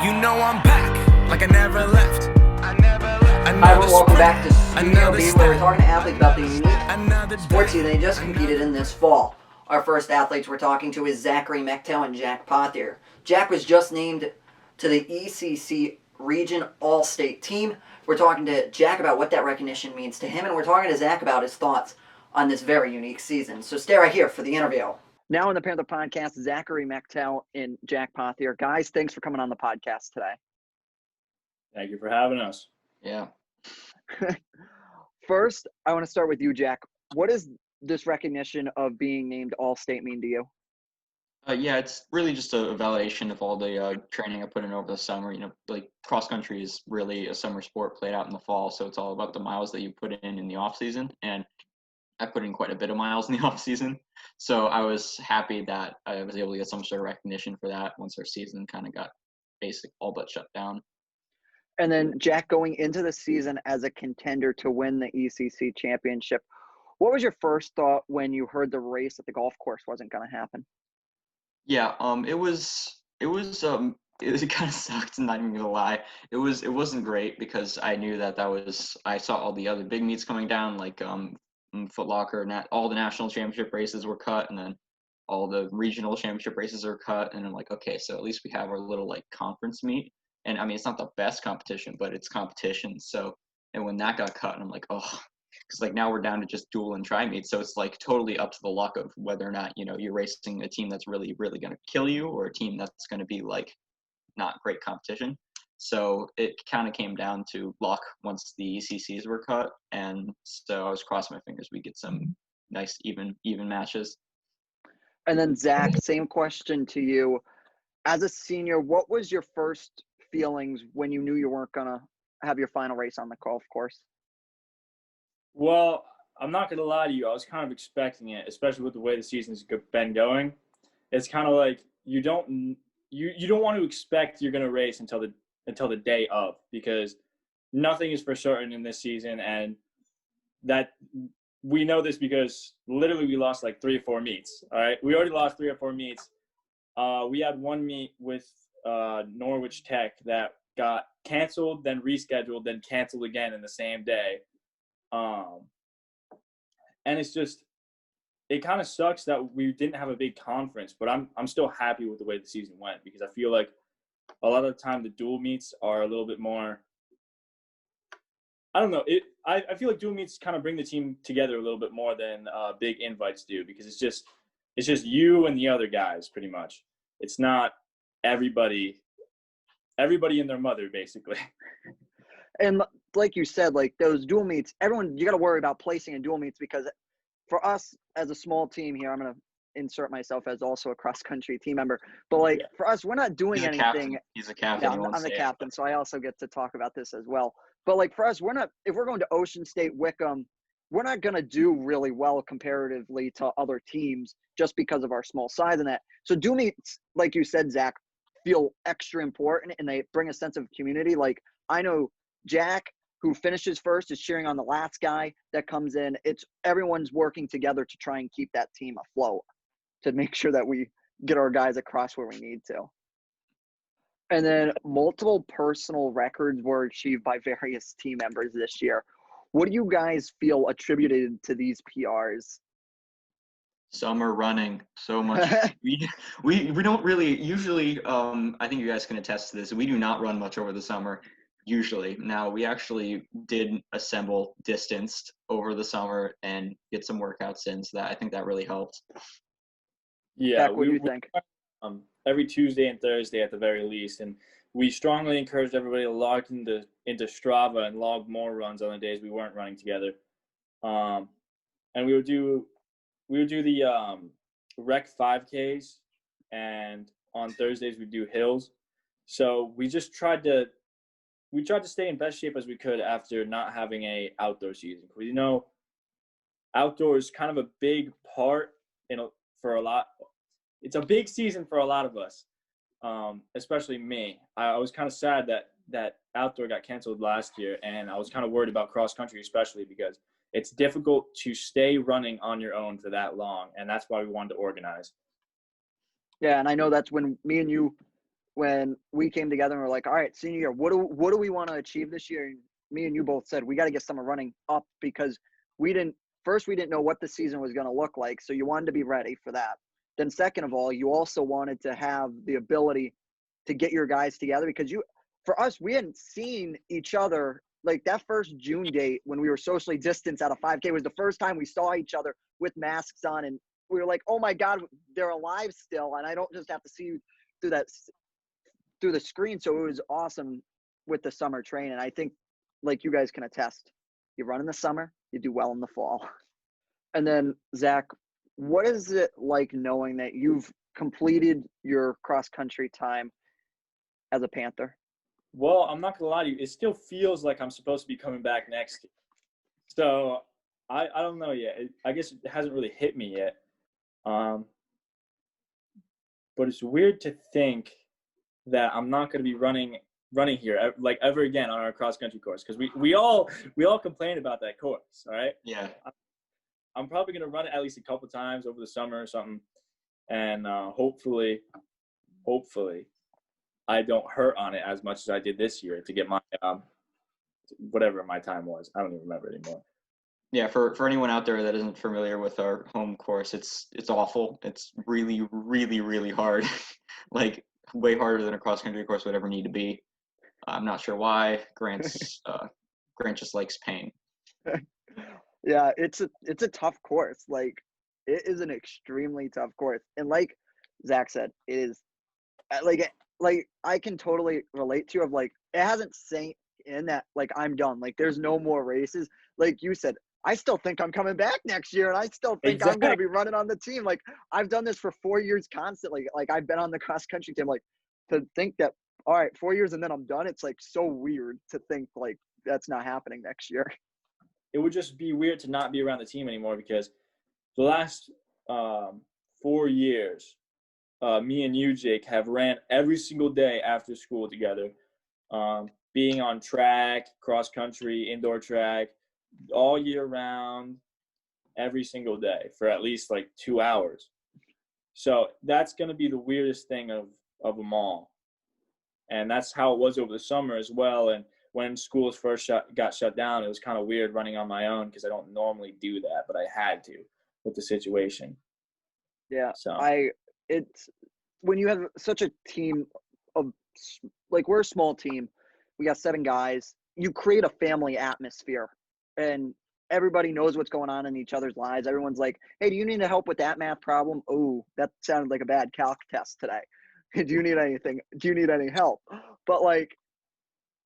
You know I'm back, like I never left. Hi everyone, welcome back to Studio B, where we're talking to athletes about the unique sports season they just competed in this fall. Our first athletes we're talking to is Zachary Mechtel and Jack Pothier. Jack was just named to the ECC Region All-State team. We're talking to Jack about what that recognition means to him, and we're talking to Zach about his thoughts on this very unique season. So stay right here for the interview. Now on the Panther Podcast, Zachary Mechtel and Jack Pothier. Guys, thanks for coming on the podcast today. Thank you for having us. Yeah. First, I want to start with you, Jack. What does this recognition of being named All-State mean to you? Yeah, it's really just a validation of all the training I put in over the summer. You know, like cross country is really a summer sport played out in the fall, so it's all about the miles that you put in the off season. And I put in quite a bit of miles in the off season, so I was happy that I was able to get some sort of recognition for that once our season kind of got all but shut down. And then, Jack, going into the season as a contender to win the ECC championship, what was your first thought when you heard the race at the golf course wasn't going to happen? Yeah, it kind of sucked, not even gonna lie. It wasn't great because I knew that I saw all the other big meets coming down, like Foot Locker, all the national championship races were cut, and then all the regional championship races are cut, and I'm like, okay, so at least we have our little like conference meet. And I mean, it's not the best competition, but it's competition. So, and when that got cut, and I'm like, oh, because like now we're down to just dual and tri meets. So it's like totally up to the luck of whether or not, you know, you're racing a team that's really, really going to kill you or a team that's going to be like not great competition. So it kind of came down to luck once the ECCs were cut. And so I was crossing my fingers we get some nice, even matches. And then, Zach, same question to you. As a senior, what was your first feelings when you knew you weren't going to have your final race on the golf course? Well, I'm not going to lie to you. I was kind of expecting it, especially with the way the season's been going. It's kind of like you don't want to expect you're going to race until the day of, because nothing is for certain in this season, and that we know this because literally we lost like 3 or 4 meets. All right, we already lost 3 or 4 meets. We had one meet with Norwich Tech that got canceled, then rescheduled, then canceled again in the same day. And it's just, it kind of sucks that we didn't have a big conference, but I'm still happy with the way the season went, because I feel like a lot of the time the dual meets are a little bit more, I don't know. I feel like dual meets kind of bring the team together a little bit more than big invites do, because it's just you and the other guys pretty much. It's not everybody and their mother, basically. And like you said, like those dual meets, you got to worry about placing in dual meets, because for us as a small team here, I'm going to insert myself as also a cross-country team member, but like for us, we're not doing anything. He's a captain. Yeah, I'm the captain, so I also get to talk about this as well. But like for us, if we're going to Ocean State, Wickham, we're not going to do really well comparatively to other teams just because of our small size and that. So dual meets, like you said, Zach, feel extra important, and they bring a sense of community. Like I know Jack, who finishes first, is cheering on the last guy that comes in. Everyone's working together to try and keep that team afloat, to make sure that we get our guys across where we need to. And then multiple personal records were achieved by various team members this year. What do you guys feel attributed to these PRs? Summer running so much. we don't really usually. I think you guys can attest to this. We do not run much over the summer. Usually, now we actually did assemble distanced over the summer and get some workouts in. So that I think that really helped. Yeah, Jack, what do you think? Every Tuesday and Thursday at the very least, and we strongly encouraged everybody to log into Strava and log more runs on the days we weren't running together. And we would do the rec 5Ks, and on Thursdays we do hills. So we just tried to stay in best shape as we could after not having a outdoor season. Because, you know, outdoor is kind of a big part for a lot. It's a big season for a lot of us, especially me. I was kind of sad that outdoor got canceled last year, and I was kind of worried about cross country, especially because it's difficult to stay running on your own for that long, and that's why we wanted to organize. Yeah, and I know that's when me and you when we came together and we're like, all right, senior year, what do we want to achieve this year? And me and you both said we got to get summer running up because we didn't know what the season was going to look like. So you wanted to be ready for that. Then second of all, you also wanted to have the ability to get your guys together because for us, we hadn't seen each other. Like that first June date when we were socially distanced at a 5K was the first time we saw each other with masks on. And we were like, oh my God, they're alive still. And I don't just have to see you through the screen. So it was awesome with the summer training. I think like you guys can attest, you run in the summer, you do well in the fall. And then Zach, what is it like knowing that you've completed your cross country time as a Panther? Well, I'm not gonna lie to you. It still feels like I'm supposed to be coming back next year. So I don't know yet. I guess it hasn't really hit me yet. But it's weird to think that I'm not gonna be running here like ever again on our cross country course because we all complained about that course. All right. Yeah. I'm probably gonna run it at least a couple times over the summer or something, and hopefully, I don't hurt on it as much as I did this year to get my whatever my time was. I don't even remember anymore. Yeah, for anyone out there that isn't familiar with our home course, it's awful. It's really, really, really hard. Like way harder than a cross country course would ever need to be. I'm not sure why. Grant just likes pain. Yeah, it's a tough course. Like it is an extremely tough course. And like Zach said, it is like I can totally relate to you of like it hasn't sank in that like I'm done. Like there's no more races. Like you said, I still think I'm coming back next year and I still think I'm gonna be running on the team. Like I've done this for 4 years constantly. Like I've been on the cross country team. Like to think that all right, 4 years and then I'm done, it's like so weird to think like that's not happening next year. It would just be weird to not be around the team anymore because the last 4 years, me and you, Jake, have ran every single day after school together, being on track, cross country, indoor track, all year round, every single day for at least like 2 hours. So that's going to be the weirdest thing of them all. And that's how it was over the summer as well. And when schools first got shut down, it was kind of weird running on my own because I don't normally do that, but I had to with the situation. Yeah, so it's when you have such a team of like we're a small team, we got 7 guys. You create a family atmosphere, and everybody knows what's going on in each other's lives. Everyone's like, "Hey, do you need help with that math problem? Oh, that sounded like a bad calc test today. Do you need anything? Do you need any help?" But like,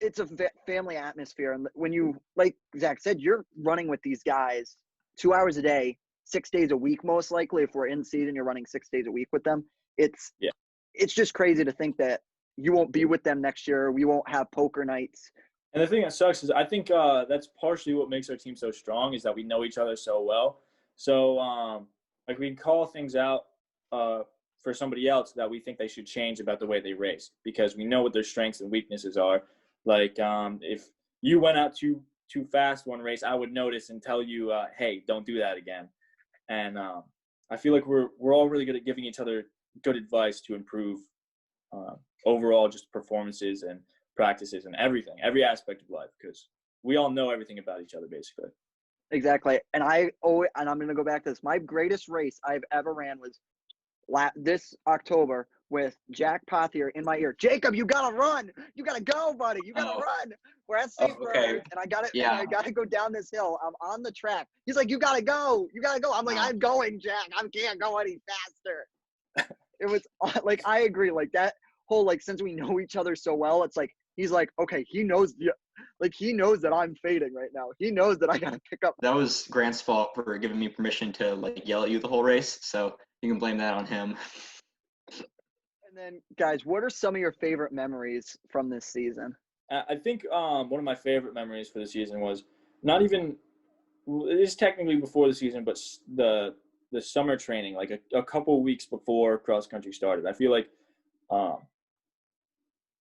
it's a family atmosphere, and when you like Zach said, you're running with these guys 2 hours a day. 6 days a week, most likely. If we're in season, you're running 6 days a week with them. It's just crazy to think that you won't be with them next year. We won't have poker nights. And the thing that sucks is I think that's partially what makes our team so strong is that we know each other so well. So like we can call things out for somebody else that we think they should change about the way they race because we know what their strengths and weaknesses are. Like if you went out too fast one race, I would notice and tell you, hey, don't do that again. And I feel like we're all really good at giving each other good advice to improve overall just performances and practices and everything, every aspect of life, because we all know everything about each other basically. Exactly. And I'm going to go back to this. My greatest race I've ever ran was this October with Jack Pothier in my ear. Jacob, you got to run. You got to go, buddy. You got to run. We're at St. Rose, and I got to go down this hill. I'm on the track. He's like, you got to go. You got to go. I'm like, I'm going, Jack. I can't go any faster. It was like, I agree. Like that whole, like, since we know each other so well, it's like, he's like, okay, he knows that I'm fading right now. He knows that I got to pick up. That was Grant's fault for giving me permission to like yell at you the whole race. So you can blame that on him. And then guys, what are some of your favorite memories from this season? I think one of my favorite memories for the season was not even – it is technically before the season, but the summer training, like a couple weeks before cross-country started. I feel like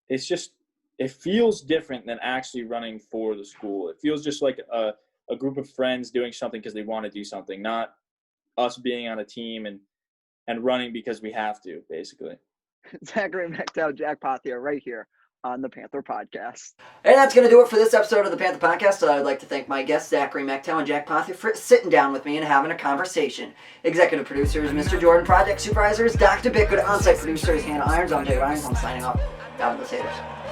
it's just – it feels different than actually running for the school. It feels just like a group of friends doing something because they want to do something, not us being on a team and running because we have to, basically. Zachary McTow, Jack Pothier, right here on the Panther Podcast. And that's going to do it for this episode of the Panther Podcast. I'd like to thank my guests, Zachary McTow and Jack Pothier, for sitting down with me and having a conversation. Executive producers, Mr. Jordan. Project supervisors, Dr. Bickwood. On-site producers, Hannah Irons. I'm Jay Ryan. I'm signing off. God bless haters.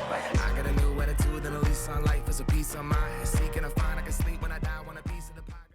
Bye, guys. I got a new attitude and a lease on life is a piece of mind. Seeking a find I can sleep.